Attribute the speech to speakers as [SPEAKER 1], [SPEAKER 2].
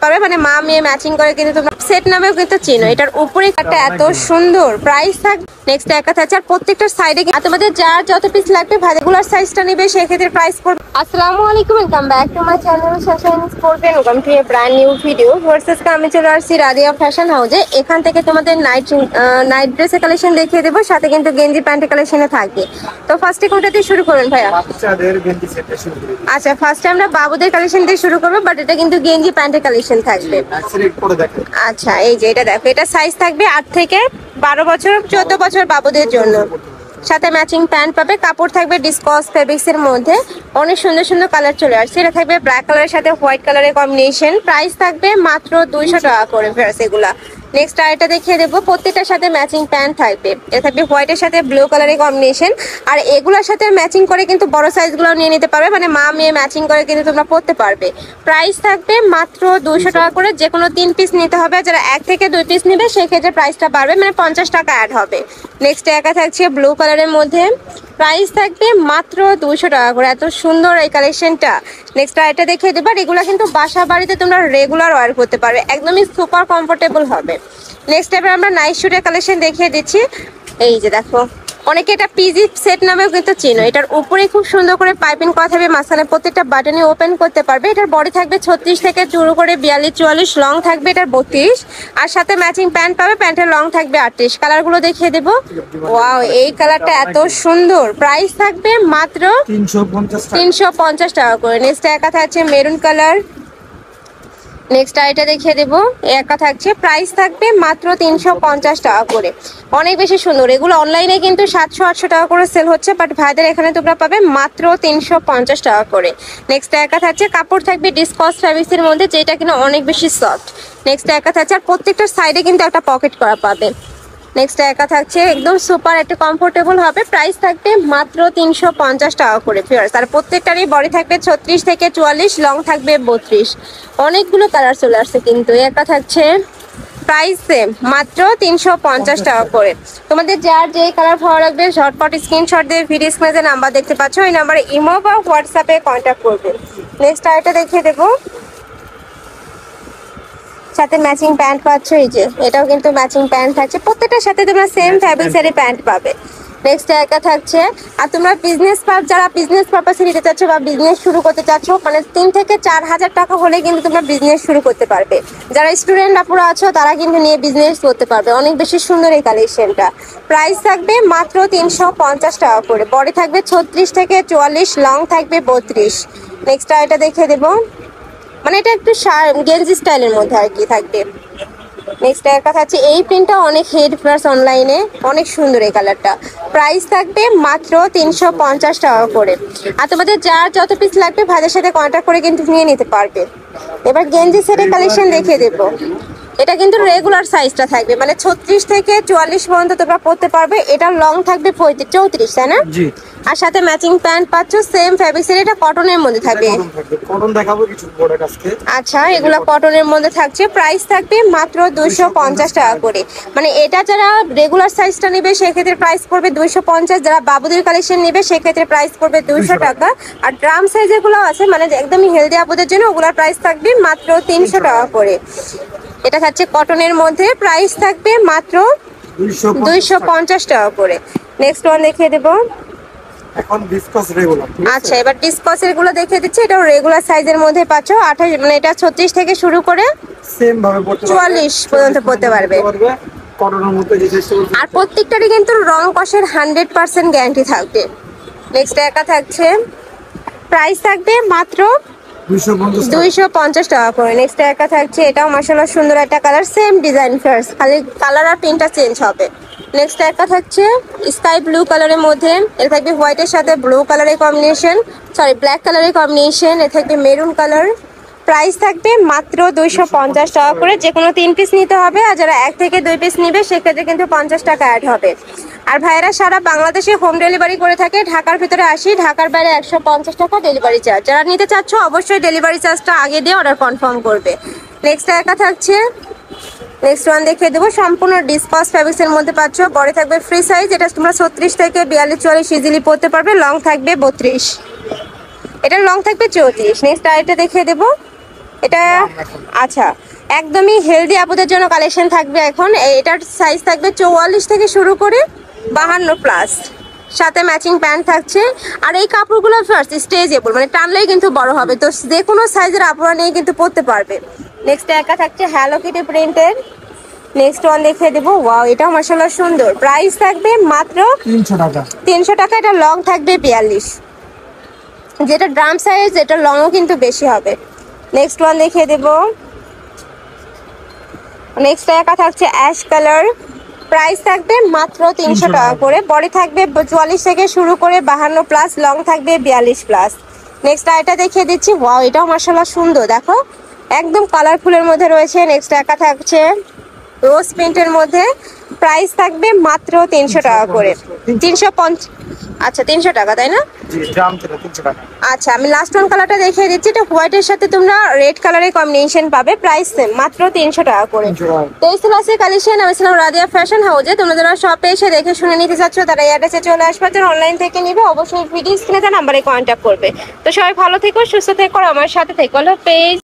[SPEAKER 1] পারবে, মানে মা মেয়ে ম্যাচিং করে কিন্তু তোমরা সেট নামেও কিন্তু চিনো। এটার উপরে একটা এত সুন্দর প্রাইস থাকবে। নেক্সট একা থাকছে, আর প্রত্যেকটার সাইডে তোমাদের যার যত পিস লাগবে রেগুলার সাইজটা নেবে, সেক্ষেত্রে প্রাইস পড়বে। আসসালামু আলাইকুম, welcome back to my channel শাশাইন sport and welcome to a brand new video. Versus আমি চলে আসছি রাদিয়া ফ্যাশন হাউসে। এখান থেকে তোমাদের নাইট ড্রেসের কালেকশন দেখিয়ে দেবো, সাথে কিন্তু গেঞ্জি প্যান্টের কালেকশনে থাকবে। তো ফার্স্টে কোনটা দিয়ে শুরু করবেন ভাইয়া? আচ্ছা, ফার্স্টে আমরা বাবুদের কালেকশন দিয়ে শুরু করবো, বাট এটা কিন্তু গেঞ্জি প্যান্টের কালেকশন থাকবে। আচ্ছা, এই যে এটা দেখো, এটা সাইজ থাকবে 8 থেকে 12 বছর 14 বছর বাবুদের জন্য। সাথে ম্যাচিং প্যান্ট পাবে, কাপড় থাকবে ডিসকস ফেব্রিক্স এর মধ্যে। অনেক সুন্দর সুন্দর কালার চলে আসছে। এটা থাকবে ব্ল্যাক কালারের সাথে হোয়াইট কালারের কম্বিনেশন। প্রাইস থাকবে মাত্র 200 টাকা করে ফেয়ার্স এগুলা। নেক্সট আরেকটা দেখিয়ে দেবো, প্রত্যেকটার সাথে ম্যাচিং প্যান্ট থাকবে। এটা থাকবে হোয়াইটের সাথে ব্লু কালারের কম্বিনেশন। আর এগুলোর সাথে ম্যাচিং করে কিন্তু বড় সাইজগুলো নিয়ে নিতে পারবে, মানে মা মেয়ে ম্যাচিং করে কিন্তু তোমরা পরতে পারবে। প্রাইস থাকবে মাত্র 200 টাকা করে। যে কোনো 3 পিস নিতে হবে, যারা 1 থেকে 2 পিস নেবে সেক্ষেত্রে প্রাইসটা বাড়বে, মানে 50 টাকা অ্যাড হবে। নেক্সট একা থাকছে ব্লু কালারের মধ্যে, প্রাইস থাকবে মাত্র 200 টাকা করে। এত সুন্দর এই কালেকশনটা। নেক্সট আরেকটা দেখিয়ে দেবো, এগুলো কিন্তু বাসা বাড়িতে তোমরা রেগুলার ওয়ার করতে পারবে, একদমই সুপার কমফোর্টেবল হবে। নেক্সট এবার আমরা নাইট শুটের কালেকশন দেখিয়ে দিচ্ছি। এই যে দেখো, অনেকে এটা পিজি সেট নামেও কিন্তু চিনো। এটার উপরে খুব সুন্দর করে পাইপিং করা থাকবে, মাঝখানে প্রত্যেকটা বাটনে ওপেন করতে পারবে। এটার বডি থাকবে 36 থেকে শুরু করে 42 44, লং থাকবে এটার 32, আর সাথে ম্যাচিং প্যান্ট পাবে। প্যান্টের লং থাকবে 38। কালারগুলো দেখিয়ে দেবো। ওয়াও, এই কালারটা এত সুন্দর। প্রাইস থাকবে মাত্র 350 টাকা করে। নেক্সট একা থাকছে মেরুন কালার। নেক্সট আইটা দেখিয়ে দেবো, একা থাকছে, প্রাইস থাকবে মাত্র 350 টাকা করে। অনেক বেশি সুন্দর। এগুলো অনলাইনে কিন্তু 700-800 টাকা করে সেল হচ্ছে, বাট ভাইদের এখানে তোমরা পাবে মাত্র 350 টাকা করে। নেক্সট একা থাকছে, কাপড় থাকবে ডিসকস ফ্যাব্রিক্সের মধ্যে, যেটা কিন্তু অনেক বেশি সফট। নেক্সট একা থাকছে, আর প্রত্যেকটার সাইডে কিন্তু একটা পকেট করা পাবে। নেক্সট একা থাকছে, একদম সুপার একটা কমফোর্টেবল হবে। প্রাইস থাকবে মাত্র 350 টাকা করে ফিয়ার্স। আর প্রত্যেকটারই বডি থাকবে 36 থেকে 44, লং থাকবে 32। অনেকগুলো কালার চলে আসছে কিন্তু। একা থাকছে, প্রাইস সেম মাত্র 350 টাকা করে। তোমাদের যার যে কালার ভালো লাগবে ঝটপট স্ক্রিনশট দিয়ে ভিডিও স্ক্রিনে নাম্বার দেখতে পাচ্ছ, ওই নাম্বারে ইমো বা হোয়াটসঅ্যাপে কন্ট্যাক্ট করবে। নেক্সট আরেকটা দেখিয়ে দেবো, সাথে ম্যাচিং প্যান্ট পাচ্ছ। এই যে এটাও কিন্তু ম্যাচিং প্যান্ট থাকছে, প্রত্যেকটার সাথে তোমরা সেম ফ্যাব্রিক্সেরই প্যান্ট পাবে। নেক্সট একা থাকছে, আর তোমরা যারা বিজনেস পারপাসে নিতে চাচ্ছ বা বিজনেস শুরু করতে চাচ্ছ, মানে 3 থেকে 4 হাজার টাকা হলে কিন্তু তোমরা বিজনেস শুরু করতে পারবে। যারা স্টুডেন্ট আপুরা আছো তারা কিন্তু নিয়ে বিজনেস করতে পারবে। অনেক বেশি সুন্দর এই কালেকশনটা। প্রাইস থাকবে মাত্র 350 টাকা করে। বডি থাকবে 36 থেকে 44, লং থাকবে 32। নেক্সট এটা দেখিয়ে দেবো, মানে এটা একটু গেঞ্জি স্টাইলের মধ্যে আর কি থাকবে। নেক্সট একটা থাকছে, এই প্রিন্টটা অনেক হেড প্লাস অনলাইনে, অনেক সুন্দর এই কালারটা। প্রাইস থাকবে মাত্র 350 টাকা করে। আর তোমাদের যার যত পিস লাগবে ভাইদের সাথে কন্ট্যাক্ট করে কিন্তু নিয়ে নিতে পারবে। এবার গেঞ্জি সেটের কালেকশন দেখিয়ে দেবো। এটা কিন্তু রেগুলার সাইজটা থাকবে, মানে 36 থেকে 44 পর্যন্ত তোমরা পরতে পারবে। এটা লং থাকবে 34, তাই না? জি। আর সাথে ম্যাচিং প্যান্ট পাচ্ছ সেম ফ্যাব্রিক্সের। এটা কটনের মধ্যে থাকবে।
[SPEAKER 2] কটন দেখাবো কিছু প্রোডাক্ট আজকে।
[SPEAKER 1] আচ্ছা, এগুলো কটনের মধ্যে থাকছে। প্রাইস থাকবে মাত্র 250 টাকা করে। মানে এটা যারা রেগুলার সাইজটা নেবে সেক্ষেত্রে প্রাইস পড়বে 250, যারা বাবুদের কালেকশন নেবে সেক্ষেত্রে প্রাইস পড়বে 200 টাকা। আর ড্রাম সাইজের গুলো আছে, মানে একদমই হেলদি আপুদের জন্য, ওগুলোর প্রাইস থাকবে মাত্র 300 টাকা করে। এটা থাকছে কটনের মধ্যে, প্রাইস থাকবে মাত্র 250 টাকা করে। নেক্সট ওয়ান দেখিয়ে দেবো।
[SPEAKER 2] এখন ডিসকাস রেগুলার।
[SPEAKER 1] আচ্ছা, এবার ডিসকাসের গুলো দেখিয়ে দিচ্ছি। এটা রেগুলার সাইজের মধ্যে পাচ্ছ 28, মানে এটা 36 থেকে শুরু করে
[SPEAKER 2] সেম ভাবে পড়তে পারবে,
[SPEAKER 1] 44 পর্যন্ত পড়তে পারবে।
[SPEAKER 2] কটনের মধ্যে যে
[SPEAKER 1] আর প্রত্যেকটারই কিন্তু রং কষের 100% গ্যারান্টি থাকবে। নেক্সট একা থাকছে, প্রাইস থাকবে মাত্র 250 টাকা করে। নেক্সট একা থাকছে, এটাও মাশাআল্লাহ সুন্দর একটা কালার, সেম ডিজাইন ফার্স্ট, খালি কালার আর প্রিন্টটা চেঞ্জ হবে। নেক্সট একটা থাকছে স্কাই ব্লু কালারের মধ্যে, এটা থাকবে হোয়াইটের সাথে ব্লু কালারের কম্বিনেশন, সরি ব্ল্যাক কালারের কম্বিনেশন। এটা থাকবে মেরুন কালার। প্রাইস থাকবে মাত্র 250 টাকা করে। যে কোনো 3 পিস নিতে হবে, আর যারা 1 থেকে 2 পিস নিবে সেক্ষেত্রে কিন্তু 50 টাকা অ্যাড হবে। আর ভাইরা সারা বাংলাদেশে হোম ডেলিভারি করে থাকে। ঢাকার ভিতরে 80, ঢাকার বাইরে 150 টাকা ডেলিভারি চার্জ। যারা নিতে চাচ্ছ অবশ্যই ডেলিভারি চার্জটা আগে দিয়ে অর্ডার কনফার্ম করবে। নেক্সট একা থাকছে, নেক্সট ওয়ান দেখিয়ে দেবো। সম্পূর্ণ ডিসকাস ফ্যাব্রিক্সের মধ্যে পাচ্ছ। বডি থাকবে ফ্রি সাইজ, এটা তোমরা 36 থেকে 42 44 ইজিলি পরতে পারবে। লং থাকবে 32, এটা লং থাকবে 34। নেক্সট আরেকটা দেখিয়ে দেবো। এটা আচ্ছা, একদমই হেলদি আপুদের জন্য কালেকশন থাকবে এখন। এটার সাইজ থাকবে 44 থেকে শুরু করে 52 প্লাস, সাথে ম্যাচিং প্যান্ট থাকছে। আর এই কাপড়গুলো ফার্স্ট স্ট্রেচেবল, মানে টানলেই কিন্তু বড় হবে, তো যে কোনো সাইজের আপুরা নিয়ে কিন্তু পরতে পারবে। নেক্সট একা থাকছে হ্যালো কিটি প্রিন্টের। নেক্সট ওয়ান দেখিয়ে দেবো, ওয়াও এটাও মাশাআল্লাহ সুন্দর। প্রাইস থাকবে মাত্র
[SPEAKER 2] 300 টাকা।
[SPEAKER 1] 300 টাকা। এটা লং থাকবে 42, যেটা ড্রাম সাইজ, এটা লংও কিন্তু বেশি হবে। নেক্সট ওয়ান দেখিয়ে দেবো, নেক্সট একা থাকছে অ্যাশ কালার। প্রাইস থাকবে মাত্র 300 টাকা করে। বডি থাকবে 44 থেকে শুরু করে 52 প্লাস, লং থাকবে 42 প্লাস। নেক্সট এটা দেখিয়ে দিচ্ছি, ওয়াও এটাও মাশাআল্লাহ সুন্দর, দেখো একদম কালারফুলের মধ্যে রয়েছে। নেক্সট একা থাকছে রোজ প্রিন্টের মধ্যে। প্রাইস থাকবে মাত্র 300 টাকা করে। 350, আচ্ছা 300 টাকা তাই না?
[SPEAKER 2] জি, দাম 300 টাকা।
[SPEAKER 1] আচ্ছা, আমি লাস্ট ওয়ান কালারটা দেখিয়ে দিচ্ছি। এটা হোয়াইটের সাথে তোমরা রেড কালারের কম্বিনেশন পাবে। প্রাইস সেম, মাত্র 300 টাকা করে।
[SPEAKER 2] 300 টাকা।
[SPEAKER 1] তো এই ছিল আজকে কালেকশন। আমি ছিলাম রাদিয়া ফ্যাশন হাউজে। তোমরা যারা শপে এসে দেখে শুনে নিতে চাচ্ছ তারা এই অ্যাড্রেসে চলে আসবে, যারা অনলাইন থেকে নিবে অবশ্যই ভিডিও স্ক্রিনে তার নাম্বারে কন্ট্যাক্ট করবে। তো সবাই ভালো থেকো, সুস্থ থেকো, আর আমার সাথে থেকো। হলো পেজ।